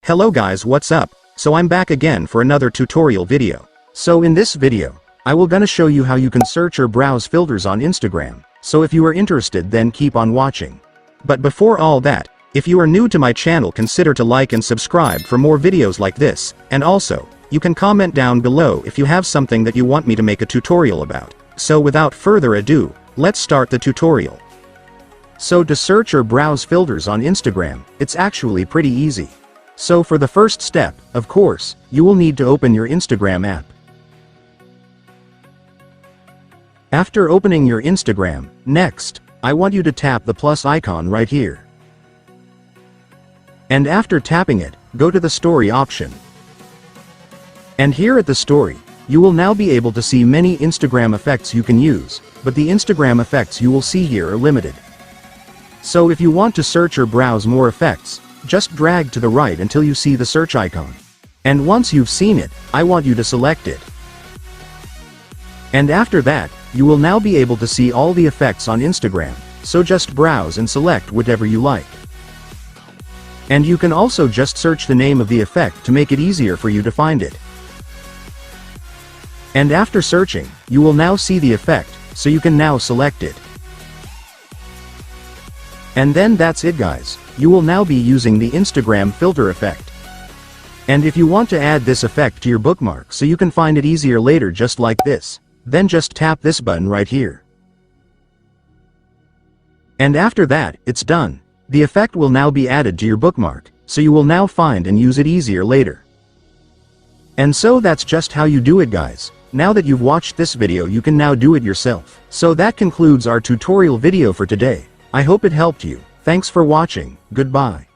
Hello guys, what's up? So I'm back again for another tutorial video. So in this video, I will gonna show you how you can search or browse filters on Instagram. So if you are interested, then keep on watching. But before all that, if you are new to my channel, consider to like and subscribe for more videos like this, and also, you can comment down below if you have something that you want me to make a tutorial about. So without further ado, let's start the tutorial. So to search or browse filters on Instagram, it's actually pretty easy. So for the first step, of course, you will need to open your Instagram app. After opening your Instagram, next, I want you to tap the plus icon right here. And after tapping it, go to the story option. And here at the story, you will now be able to see many Instagram effects you can use, but the Instagram effects you will see here are limited. So if you want to search or browse more effects, just drag to the right until you see the search icon. And once you've seen it, I want you to select it. And after that, you will now be able to see all the effects on Instagram, so just browse and select whatever you like. And you can also just search the name of the effect to make it easier for you to find it. And after searching, you will now see the effect, so you can now select it. And then that's it guys, you will now be using the Instagram filter effect. And if you want to add this effect to your bookmark so you can find it easier later just like this, then just tap this button right here. And after that, it's done. The effect will now be added to your bookmark, so you will now find and use it easier later. And so that's just how you do it guys. Now that you've watched this video, you can now do it yourself. So that concludes our tutorial video for today. I hope it helped you. Thanks for watching. Goodbye.